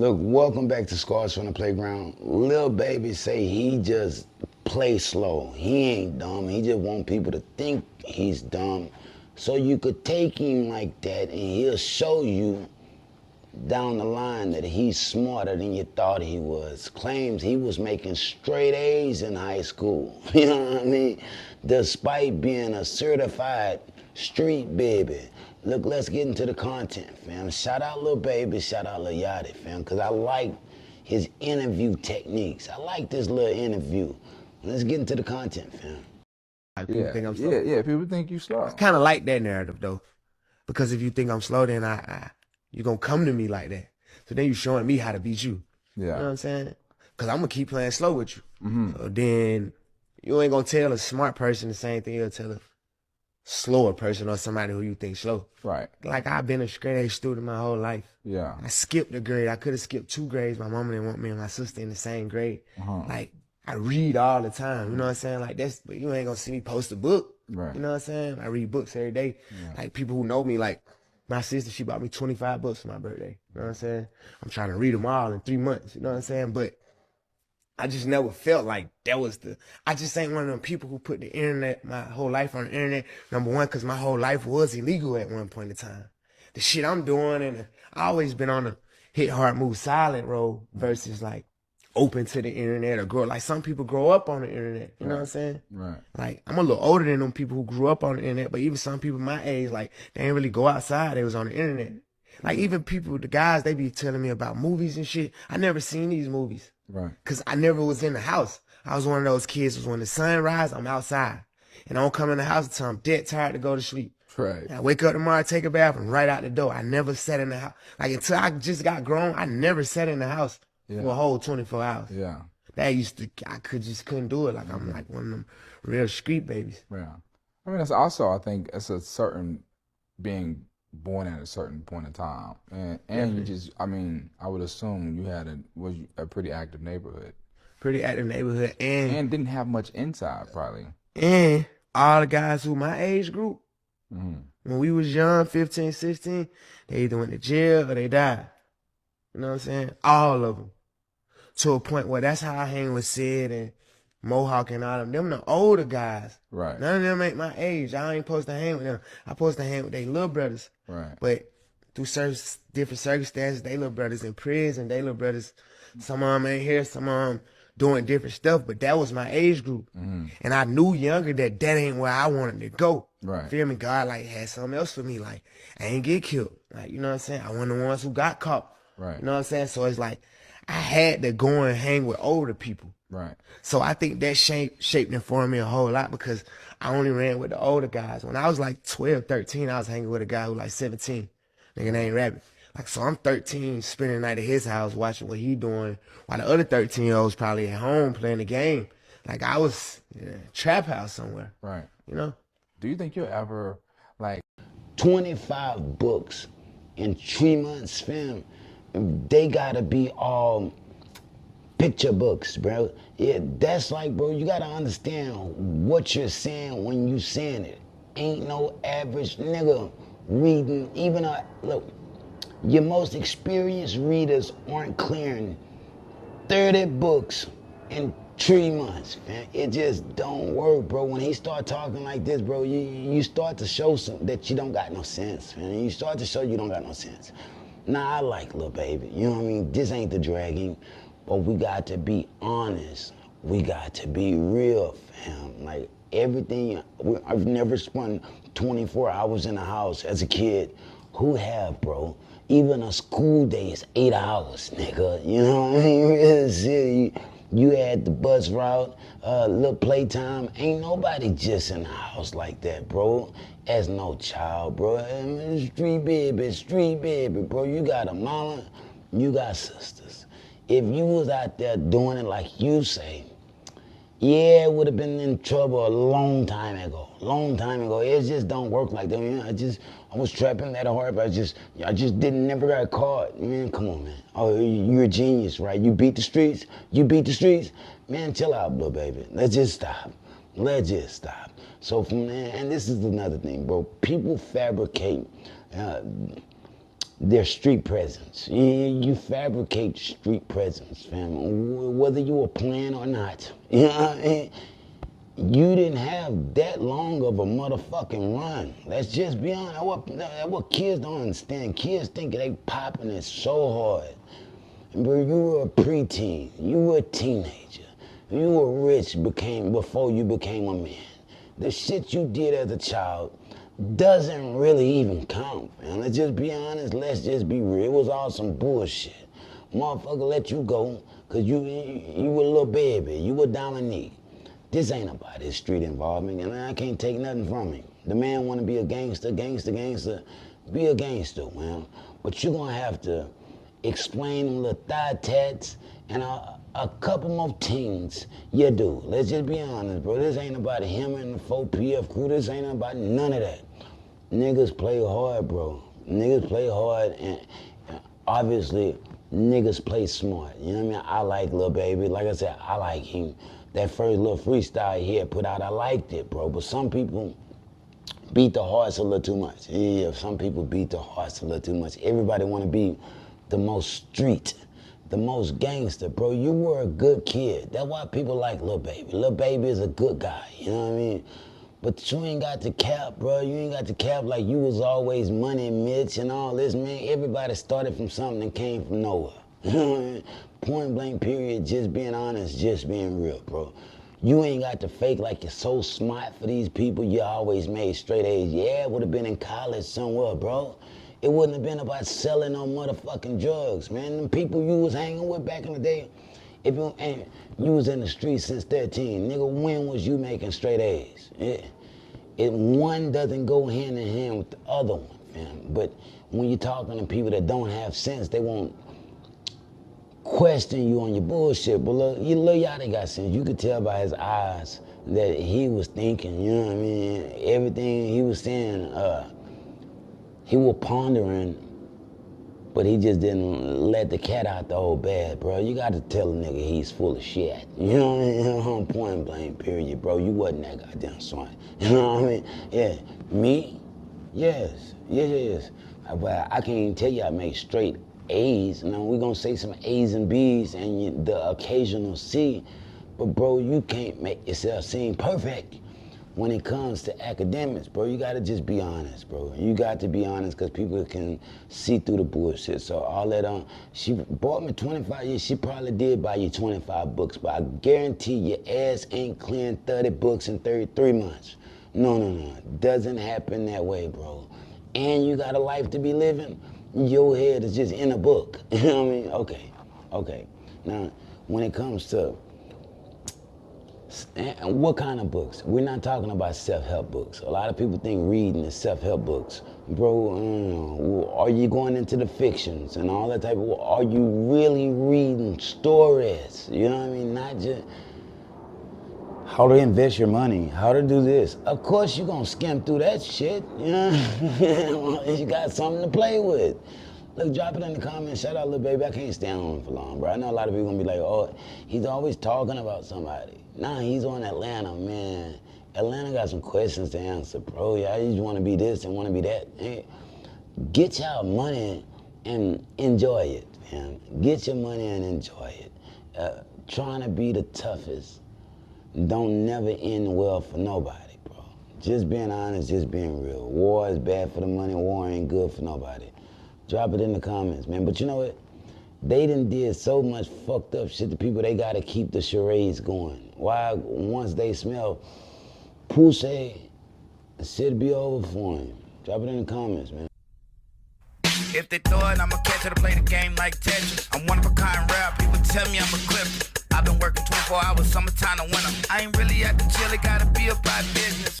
Look, welcome back to Scars from the Playground. Lil Baby say he just play slow. He ain't dumb. He just want people to think he's dumb. So you could take him like that and he'll show you down the line that he's smarter than you thought he was. Claims he was making straight A's in high school. You know what I mean? Despite being a certified street baby. Look, let's get into the content, fam. Shout out Lil Baby, shout out Lil Yachty, fam, because I like his interview techniques. I like this little interview. Let's get into the content, fam. People think I'm slow. Yeah, people think you slow. I kind of like that narrative, though, because if you think I'm slow, then you're going to come to me like that. So then you're showing me how to beat you. Yeah. You know what I'm saying? Because I'm going to keep playing slow with you. So then you ain't going to tell a smart person the same thing you'll tell a slower person or somebody who you think slow. Right. Like, I've been a straight A student my whole life. Yeah. I skipped a grade. I could have skipped 2 grades. My mama didn't want me and my sister in the same grade. Like, I read all the time. You know what I'm saying? Like, but you ain't gonna see me post a book. Right. You know what I'm saying? I read books every day. Yeah. Like, people who know me, like, my sister, she bought me 25 books for my birthday. You know what I'm saying? I'm trying to read them all in 3 months. You know what I'm saying? But I just never felt like that was I just ain't one of them people who put the internet, my whole life on the internet. Number one, because my whole life was illegal at one point in time. The shit I'm doing, and I always been on a hit hard, move silent road versus like open to the internet or grow. Like some people grow up on the internet. You know what I'm saying? Right. Like I'm a little older than them people who grew up on the internet, but even some people my age, like they ain't really go outside. They was on the internet. Like even people, the guys, they be telling me about movies and shit. I never seen these movies. Right. Cause I never was in the house. I was one of those kids was when the sun rise, I'm outside. And I don't come in the house until I'm dead tired to go to sleep. Right. And I wake up tomorrow, take a bath, and right out the door. I never sat in the house. Like until I just got grown, I never sat in the house for a whole 24 hours. Yeah. That just couldn't do it. Like I'm like one of them real street babies. Yeah. I mean, it's also, I think it's a certain being born at a certain point in time. And you just, I mean, I would assume you had a pretty active neighborhood. Pretty active neighborhood. And didn't have much inside, probably. And all the guys who my age group, when we was young, 15, 16, they either went to jail or they died. You know what I'm saying? All of them. To a point where that's how I hang with Sid and Mohawk and all of them. Them the older guys. Right. None of them ain't my age. I ain't supposed to hang with them. I supposed to hang with their little brothers. Right. But through different circumstances, they little brothers in prison, they little brothers, some of them ain't here, some of them doing different stuff, but that was my age group. And I knew younger that ain't where I wanted to go. Right. Feel me? God like had something else for me. Like I ain't get killed. Like, you know what I'm saying? I wasn't the ones who got caught. Right. You know what I'm saying? So it's like I had to go and hang with older people. Right. So I think that shaped and formed me a whole lot because I only ran with the older guys. When I was like 12, 13, I was hanging with a guy who like 17. Nigga named Rabbit. Like, so I'm 13, spending the night at his house watching what he doing, while the other 13-year-olds probably at home playing the game. Like, I was in a trap house somewhere. Right. You know? Do you think you'll ever, like... 25 books in 3 months, fam. They gotta be all picture books, bro. Yeah, that's like, bro, you gotta understand what you're saying when you saying it. Ain't no average nigga reading, even look, your most experienced readers aren't clearing 30 books in 3 months, man. It just don't work, bro. When he start talking like this, bro, you start to show that you don't got no sense, man. You start to show you don't got no sense. Nah, I like Lil Baby, you know what I mean? This ain't the dragging, but we got to be honest. We got to be real, fam. Like, everything, I've never spent 24 hours in the house as a kid. Who have, bro? Even a school day is 8 hours, nigga. You know what I mean? Real shit. You had the bus route, little playtime. Ain't nobody just in the house like that, bro. As no child, bro. Street baby, bro. You got a mama, you got sisters. If you was out there doing it like you say, yeah, it would have been in trouble a long time ago. It just don't work like that. You know, I was trapping that hard, but I just never got caught. Man, come on, man. Oh, you're a genius, right? You beat the streets. Man, chill out, Lil Baby. Let's just stop. So from there, and this is another thing, bro. People fabricate their street presence. You fabricate street presence, fam, whether you were playing or not. You know what I mean? You didn't have that long of a motherfucking run. Let's just be honest. That's what kids don't understand. Kids think they popping it so hard. But you were a preteen. You were a teenager. You were rich before you became a man. The shit you did as a child doesn't really even count, man. Let's just be honest. Let's just be real. It was all some bullshit. Motherfucker let you go because you were a little baby. You were Dominique. This ain't about his street involvement, and I can't take nothing from him. The man want to be a gangster, be a gangster, man. But you're going to have to explain them little thigh tats and a couple more things you do. Let's just be honest, bro. This ain't about him and the 4PF crew. This ain't about none of that. Niggas play hard, bro. Niggas play hard, and obviously, niggas play smart. You know what I mean? I like Lil Baby. Like I said, I like him. That first little freestyle he had put out, I liked it, bro. But some people beat the hearts a little too much. Yeah, some people beat the hearts a little too much. Everybody want to be the most street, the most gangster, bro. You were a good kid. That's why people like Lil Baby. Lil Baby is a good guy, you know what I mean? But you ain't got to cap, bro. You ain't got to cap like you was always Money Mitch and all this, man. Everybody started from something and came from nowhere. You know what I mean? Point blank period, just being honest, just being real, bro. You ain't got to fake like you're so smart for these people. You always made straight A's. Yeah, it would have been in college somewhere, bro. It wouldn't have been about selling no motherfucking drugs, man. Them people you was hanging with back in the day, if you was in the streets since 13, nigga, when was you making straight A's? One doesn't go hand in hand with the other one, man. But when you're talking to people that don't have sense, they won't question you on your bullshit. But look, Lil Yachty got sense. You could tell by his eyes that he was thinking, you know what I mean? Everything he was saying, he was pondering, but he just didn't let the cat out the old bag, bro. You got to tell a nigga he's full of shit. You know what I mean? Point blank, period, bro. You wasn't that goddamn smart. You know what I mean? Yeah. Me? Yes. But I can't even tell you I made straight A's. Now we're gonna say some A's and B's and the occasional C, but bro, you can't make yourself seem perfect when it comes to academics, bro. You gotta just be honest, bro. You got to be honest because people can see through the bullshit. So all that she bought me 25 years, she probably did buy you 25 books, but I guarantee your ass ain't clearing 30 books in 33 months. No. It doesn't happen that way, bro. And you got a life to be living. Your head is just in a book. You know what I mean? Okay. Now, when it comes to what kind of books? We're not talking about self-help books. A lot of people think reading is self-help books. Bro, are you going into the fictions and all that type of, are you really reading stories? You know what I mean? Not just how to invest your money, how to do this. Of course you're gonna skim through that shit, you know? You got something to play with. Look, drop it in the comments. Shout out Lil Baby. I can't stand on him for long, bro. I know a lot of people gonna be like, oh, he's always talking about somebody. Nah, he's on Atlanta, man. Atlanta got some questions to answer, bro. Y'all just wanna be this and wanna be that. Hey, get y'all money and enjoy it, man. Get your money and enjoy it. Trying to be the toughest don't never end well for nobody, bro. Just being honest, just being real. War is bad for the money. War ain't good for nobody. Drop it in the comments, man. But you know what? They done did so much fucked up shit to people, they gotta keep the charades going. Why? Once they smell pussy, the shit'll be over for him. Drop it in the comments, man. If they throw it, I'ma catch it to play the game like Tetris. I'm one of a kind rap, people tell me I'm a clip. I've been working 24 hours, summertime to winter. I ain't really at the chill, it gotta be about business.